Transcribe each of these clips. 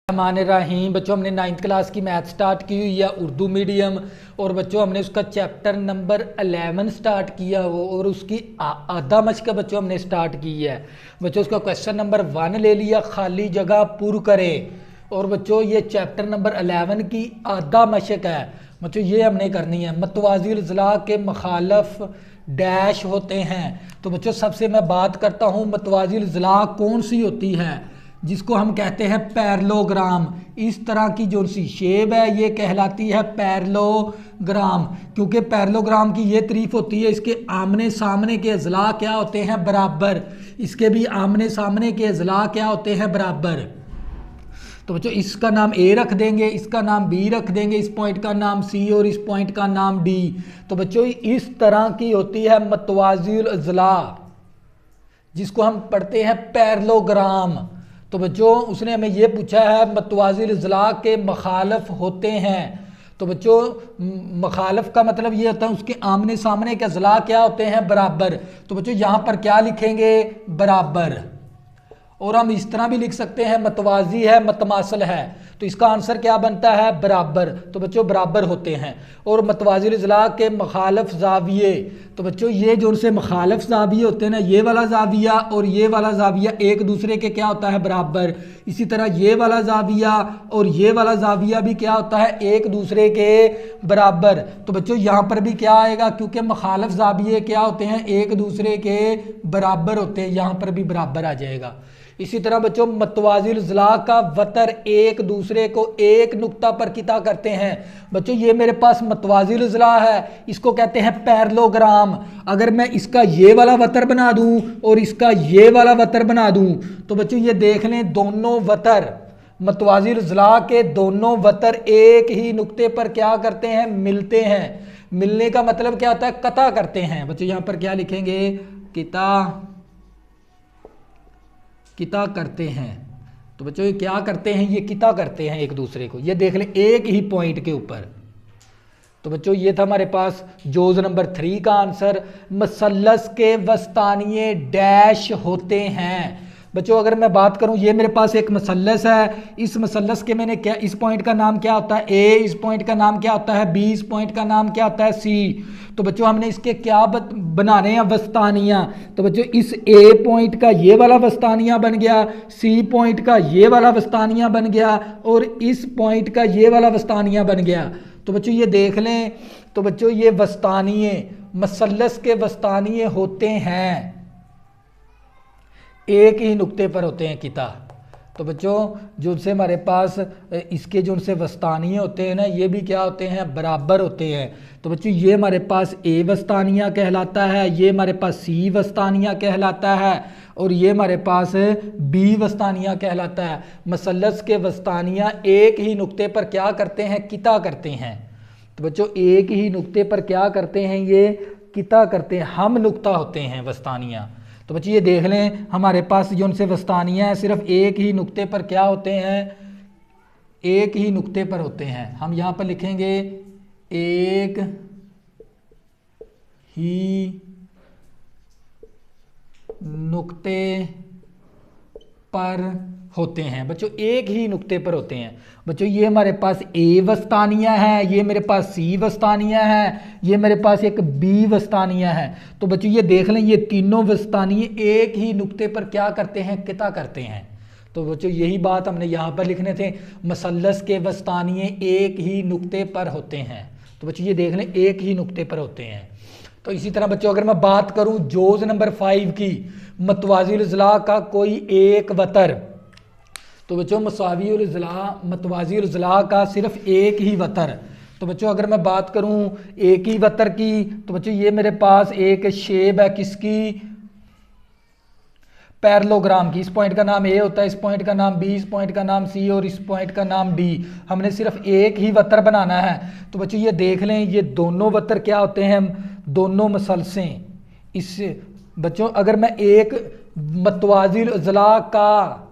रहीम बच्चों, हमने 9th class की मैथ स्टार्ट की हुई है उर्दू मीडियम। और बच्चों हमने उसका चैप्टर नंबर 11 स्टार्ट किया वो, और उसकी आधा मशक बच्चों हमने स्टार्ट की है। बच्चों उसका क्वेश्चन नंबर 1 ले लिया, खाली जगह पुर करें। और बच्चों ये चैप्टर नंबर 11 की आधा मशक है। बच्चों ये हमने करनी है। मतवाजिल अज़ला के मुखालफ डैश होते हैं। तो बच्चों सबसे मैं बात करता हूँ मतवाजिल अज़ला कौन सी होती है, जिसको हम कहते हैं पैरेललोग्राम। इस तरह की जो सी शेप है ये कहलाती है पैरेललोग्राम, क्योंकि पैरेललोग्राम की ये तारीफ होती है इसके आमने सामने के अज़ला क्या होते हैं, बराबर। इसके भी आमने सामने के अज़ला क्या होते हैं, बराबर। तो बच्चों इसका नाम ए रख देंगे, इसका नाम बी रख देंगे, इस पॉइंट का नाम सी और इस पॉइंट का नाम डी। तो बच्चों इस तरह की होती है मतवाजिल अज़ला, जिसको हम पढ़ते हैं पैरेललोग्राम। तो बच्चों उसने हमें ये पूछा है मतवाजिल अज़ला के मुखालफ होते हैं। तो बच्चों मुखालफ का मतलब ये होता है उसके आमने सामने के अज़ला क्या होते हैं, बराबर। तो बच्चों यहाँ पर क्या लिखेंगे, बराबर। और हम इस तरह भी लिख सकते हैं मतवाजी है मतमासल है, तो इसका आंसर क्या बनता है, बराबर। तो बच्चों बराबर होते हैं। और मतवाजिल अज़ला के मुखालफ ज़ाविये, तो बच्चों ये जो उनसे मुखालफ ज़ाविये होते हैं ना, ये वाला ज़ाविया और ये वाला ज़ाविया एक दूसरे के क्या होता है, बराबर। इसी तरह ये वाला ज़ाविया और ये वाला ज़ाविया भी क्या होता है, एक दूसरे के बराबर। तो बच्चों यहाँ पर भी क्या आएगा, क्योंकि मुखालफ ज़ाविये क्या होते हैं, एक दूसरे के बराबर होते हैं, यहाँ पर भी बराबर आ जाएगा। इसी तरह बच्चों मतवाजिल अज़ला का वतर एक दूसरे को एक नुक्ता पर किता करते हैं। बच्चों ये मेरे पास मतवाजिल अज़ला है, इसको कहते हैं पैरेललोग्राम। अगर मैं इसका ये वाला वतर बना दूं और इसका ये वाला वतर बना दूं, तो बच्चों ये देख लें दोनों वतर मतवाजिल अज़ला के दोनों वतर एक ही नुक्ते पर क्या करते हैं, मिलते हैं। मिलने का मतलब क्या होता है, कता करते हैं। बच्चों यहाँ पर क्या लिखेंगे, किता करते हैं। तो बच्चों ये क्या करते हैं, ये किता करते हैं एक दूसरे को। ये देख लें एक ही पॉइंट के ऊपर। तो बच्चों ये था हमारे पास जोज नंबर 3 का आंसर। मसल्लस के वस्तानिये डैश होते हैं। बच्चों अगर मैं बात करूं, ये मेरे पास एक मसल्लस है, इस मसल्लस के मैंने क्या, इस पॉइंट का नाम क्या होता है, ए, इस पॉइंट का नाम क्या होता है, बी, इस पॉइंट का नाम क्या होता है, सी। तो बच्चों हमने इसके क्या बनाने हैं, वस्तानियाँ। तो बच्चों इस ए पॉइंट का ये वाला वस्तानिया बन गया, सी पॉइंट का ये वाला वस्तानिया बन गया और इस पॉइंट का ये वाला वस्तानिया बन गया। तो बच्चों ये देख लें, तो बच्चों ये वस्तानिये मसल्लस के वस्तानिये होते हैं, एक ही नुक्ते पर होते हैं, किता। तो बच्चों जो उनसे हमारे पास इसके जो उनसे वस्तानिये होते हैं ना, ये भी क्या होते हैं, बराबर होते हैं। तो बच्चों ये हमारे पास ए वस्तानिया कहलाता है, ये हमारे पास सी वस्तानिया कहलाता है और ये हमारे पास बी वस्तानिया कहलाता है। मसल्लस के वस्तानिया एक ही नुक्ते पर क्या करते हैं, किता करते हैं। तो बच्चों एक ही नुक्ते पर क्या करते हैं, ये किता करते हैं, हम नुक्ता होते हैं वस्तानिया। तो बच्चे ये देख लें हमारे पास जो उनसे वस्तानियाँ हैं सिर्फ एक ही नुक्ते पर क्या होते हैं, एक ही नुक्ते पर होते हैं। हम यहाँ पर लिखेंगे एक ही नुक्ते पर होते हैं। बच्चों एक ही नुक्ते पर होते हैं। बच्चों ये हमारे पास ए वस्तानिया है, ये मेरे पास सी वस्तानिया है, ये मेरे पास एक बी वस्तानिया है। तो बच्चों ये देख लें ये तीनों वस्तानिये एक ही नुक्ते पर क्या करते हैं, किता करते हैं। तो बच्चों यही बात हमने यहाँ पर लिखने थे, मसल्लस के वस्तानिये एक ही नुक्ते पर होते हैं। तो बच्चों ये देख लें एक ही नुक्ते पर होते हैं। तो इसी तरह बच्चों अगर मैं बात करूँ जोज नंबर 5 की, मतवाजिल अज़ला का कोई एक वतर। तो बच्चों मतवाजिल अज़ला का सिर्फ एक ही वतर। तो बच्चों अगर मैं बात करूं एक ही वतर की, तो बच्चों ये मेरे पास एक शेप है किसकी, पैरेललोग्राम की। इस पॉइंट का नाम ए होता है, इस पॉइंट का नाम बी, इस पॉइंट का नाम सी और इस पॉइंट का नाम डी। हमने सिर्फ एक ही वतर बनाना है। तो बच्चों ये देख लें ये दोनों वतर क्या होते हैं, दोनों मसल्सें। इस बच्चों अगर मैं एक मतवाजिल अज़ला का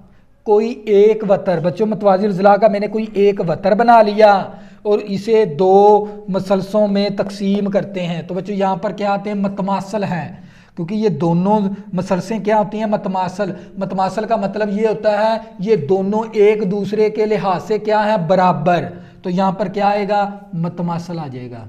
कोई एक वतर, बच्चों मतवाजिल अज़ला का मैंने कोई एक वतर बना लिया और इसे दो मसल्सों में तकसीम करते हैं। तो बच्चों यहाँ पर क्या आते हैं, मतमासल हैं। क्योंकि ये दोनों मसलसें क्या होती हैं, मतमासल। मतमासल का मतलब ये होता है ये दोनों एक दूसरे के लिहाज से क्या है, बराबर। तो यहां पर क्या आएगा, मतमासल आ जाएगा।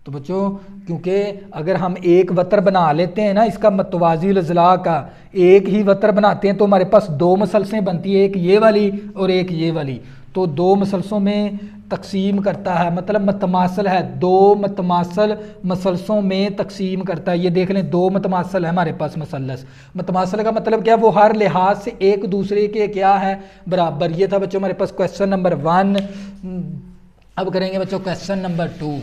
तो बच्चों क्योंकि अगर हम एक वतर बना लेते हैं ना इसका मतवाजिल अजला का, एक ही वतर बनाते हैं तो हमारे पास दो मसलसें बनती है, एक ये वाली और एक ये वाली। तो दो मसलसों में तकसीम करता है, मतलब मतमासल है, दो मतमासल मसलसों में तकसीम करता है। ये देख लें, दो मतमासल है हमारे पास मसलस। मतमासल का मतलब क्या, वो हर लिहाज से एक दूसरे के क्या है, बराबर। ये था बच्चों हमारे पास क्वेश्चन नंबर 1। अब करेंगे बच्चों क्वेश्चन नंबर 2।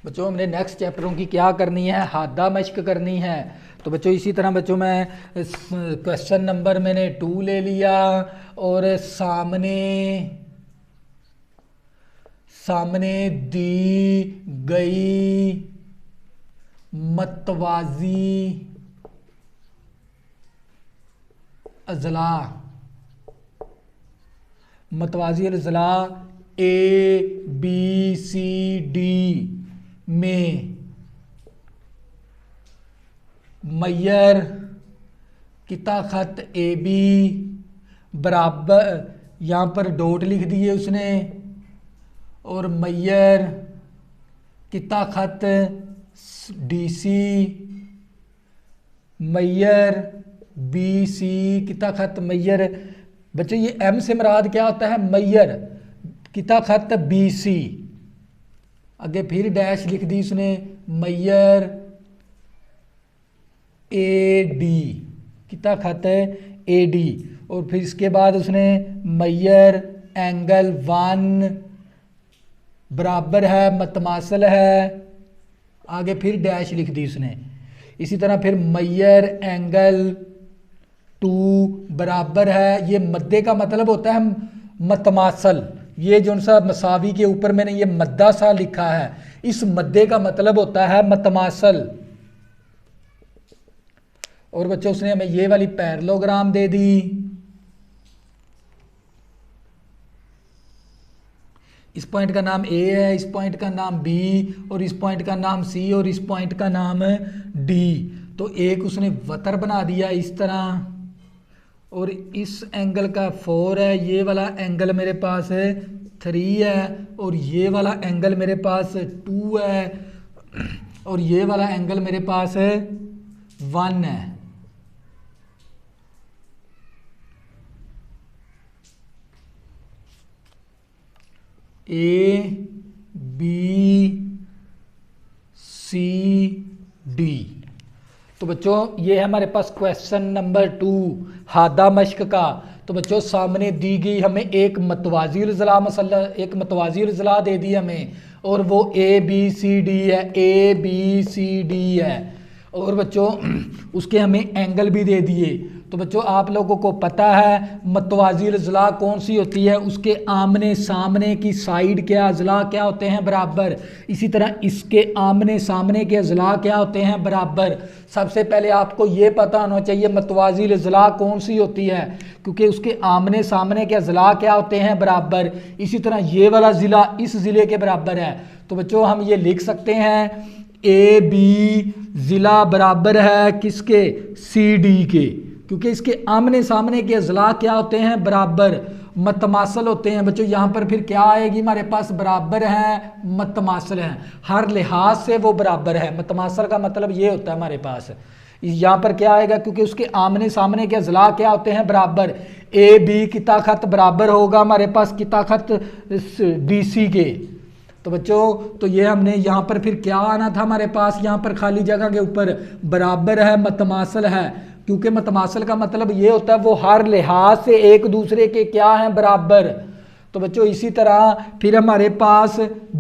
बच्चों हमने नेक्स्ट चैप्टरों की क्या करनी है, हादा मश्क करनी है। तो बच्चों इसी तरह बच्चों मैं क्वेश्चन नंबर मैंने 2 ले लिया और सामने दी गई मतवाजी अजला ABCD में मैयर किता खत AB बराबर, यहाँ पर डॉट लिख दिए उसने, और मैयर किता खत DC, मैयर BC किता खत मैयर। बच्चों ये M से मुराद क्या होता है, मैयर किता खत BC, आगे फिर डैश लिख दी उसने, मैयर AD किता खत AD, और फिर इसके बाद उसने मैयर एंगल 1 बराबर है, मतमासल है, आगे फिर डैश लिख दी उसने। इसी तरह फिर मैयर एंगल 2 बराबर है, ये मद्दे का मतलब होता है मतमासल। ये जो सा मसावी के ऊपर मैंने ये मद्दा सा लिखा है, इस मद्दे का मतलब होता है मतमासल। और बच्चों उसने हमें ये वाली पैरेललोग्राम दे दी, इस पॉइंट का नाम A है, इस पॉइंट का नाम B, और इस पॉइंट का नाम C, और इस पॉइंट का नाम D। तो एक उसने वतर बना दिया इस तरह, और इस एंगल का 4 है, ये वाला एंगल मेरे पास 3 है, और ये वाला एंगल मेरे पास 2 है, और ये वाला एंगल मेरे पास 1 है। ABCD। तो बच्चों ये है हमारे पास क्वेश्चन नंबर 2 हादा मश्क का। तो बच्चों सामने दी गई हमें एक मतवाजिल ज़ला मसला, एक मतवाजिल ज़ला दे दी हमें, और वो ABCD है, ABCD है, और बच्चों उसके हमें एंगल भी दे दिए। तो बच्चों आप लोगों को पता है मतवाजिल अजला कौन सी होती है, उसके आमने सामने की साइड के अजला क्या होते हैं, बराबर। इसी तरह इसके आमने सामने के अजला क्या होते हैं, बराबर। सबसे पहले आपको ये पता होना चाहिए मतवाजिल अजला कौन सी होती है, क्योंकि उसके आमने सामने के अजला क्या होते हैं, बराबर। इसी तरह ये वाला ज़िला इस ज़िले के बराबर है। तो बच्चों हम ये लिख सकते हैं AB ज़िला बराबर है किसके, CD के, क्योंकि इसके आमने सामने के अजला क्या होते हैं, बराबर, मतमासल होते हैं। बच्चों यहाँ पर फिर क्या आएगी हमारे पास, बराबर है, मतमासल है, हर लिहाज से वो बराबर है। मतमासल का मतलब ये होता है हमारे पास, यहाँ पर क्या आएगा, क्योंकि उसके आमने सामने के अजला क्या होते हैं, बराबर। AB किता खत बराबर होगा हमारे पास किता खत DC के। तो बच्चों तो ये हमने यहाँ पर फिर क्या आना था हमारे पास, यहाँ पर खाली जगह के ऊपर बराबर है, मतमासल है, क्योंकि मतमासल का मतलब ये होता है वो हर लिहाज से एक दूसरे के क्या हैं, बराबर। तो बच्चों इसी तरह फिर हमारे पास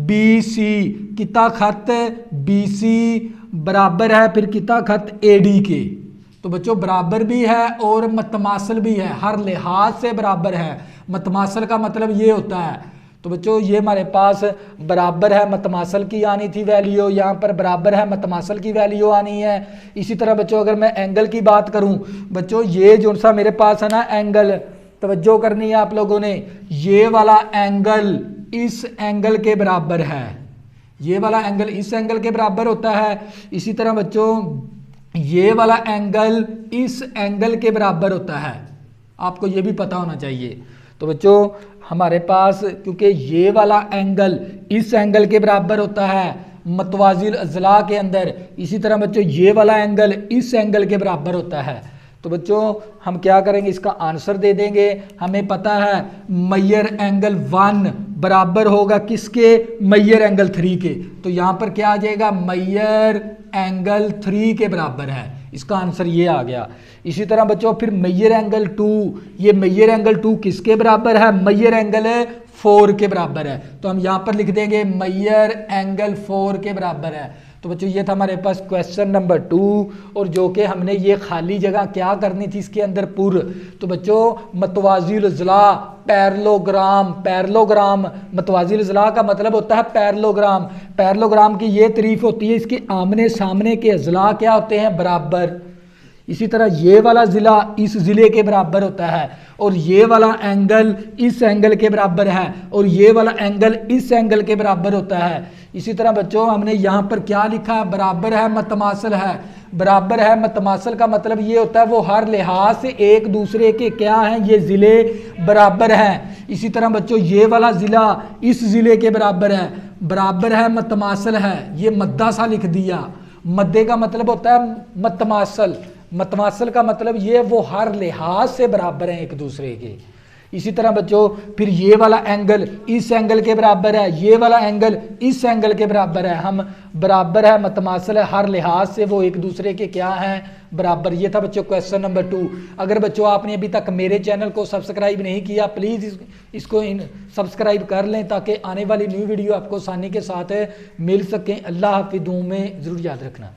BC किता खत BC बराबर है फिर किता खत AD के। तो बच्चों बराबर भी है और मतमासल भी है, हर लिहाज से बराबर है। मतमासल का मतलब ये होता है, तो तो बच्चों ये हमारे पास बराबर है मतमासल की आनी थी वैल्यू, यहाँ पर बराबर है मतमासल की वैल्यू आनी है। इसी तरह बच्चों अगर मैं एंगल की बात करूं, बच्चों ये जो सा मेरे पास है ना एंगल, तवज्जो करनी है आप लोगों ने, ये वाला एंगल इस एंगल के बराबर है, ये वाला एंगल इस एंगल के बराबर होता है। इसी तरह बच्चों ये वाला एंगल इस एंगल के बराबर होता है, आपको ये भी पता होना चाहिए। तो बच्चों हमारे पास क्योंकि ये वाला एंगल इस एंगल के बराबर होता है मतवाजिल अजला के अंदर, इसी तरह बच्चों ये वाला एंगल इस एंगल के बराबर होता है। तो बच्चों हम क्या करेंगे, इसका आंसर दे देंगे। हमें पता है मैयर एंगल 1 बराबर होगा किसके, मैयर एंगल 3 के। तो यहाँ पर क्या आ जाएगा, मैयर एंगल 3 के बराबर है, इसका आंसर ये आ गया। इसी तरह बच्चों फिर मैयर एंगल 2, ये मैयर एंगल 2 किसके बराबर है, मैयर एंगल 4 के बराबर है। तो हम यहाँ पर लिख देंगे मैयर एंगल 4 के बराबर है। तो बच्चों ये था हमारे पास क्वेश्चन नंबर 2, और जो कि हमने ये खाली जगह क्या करनी थी इसके अंदर पुर। तो बच्चों मतवाजिल अजला पैरेललोग्राम, पैरेललोग्राम मतवाजिल अजला का मतलब होता है पैरेललोग्राम। पैरेललोग्राम की ये तारीफ होती है, इसके आमने सामने के अजला क्या होते हैं, बराबर। इसी तरह ये वाला ज़िला इस ज़िले के बराबर होता है, और ये वाला एंगल इस एंगल के बराबर है, और ये वाला एंगल इस एंगल के बराबर होता है। इसी तरह बच्चों हमने यहाँ पर क्या लिखा है, बराबर है मतमासल है। बराबर है मतमासल का मतलब ये होता है वो हर लिहाज से एक दूसरे के क्या हैं, ये ज़िले बराबर हैं। इसी तरह बच्चों ये वाला ज़िला इस ज़िले के बराबर है, बराबर है मतमासल है, ये मद्दा सा लिख दिया। मद्दे का मतलब होता है मतमासल, मतमासल का मतलब ये वो हर लिहाज से बराबर हैं एक दूसरे के। इसी तरह बच्चों फिर ये वाला एंगल इस एंगल के बराबर है, ये वाला एंगल इस एंगल के बराबर है। हम बराबर है मतमासल है, हर लिहाज से वो एक दूसरे के क्या हैं, बराबर। ये था बच्चों क्वेश्चन नंबर 2। अगर बच्चों आपने अभी तक मेरे चैनल को सब्सक्राइब नहीं किया, प्लीज़ इसको सब्सक्राइब कर लें ताकि आने वाली न्यू वीडियो आपको आसानी के साथ मिल सकें। अल्लाह हाफिज़, दुआ में ज़रूर याद रखना।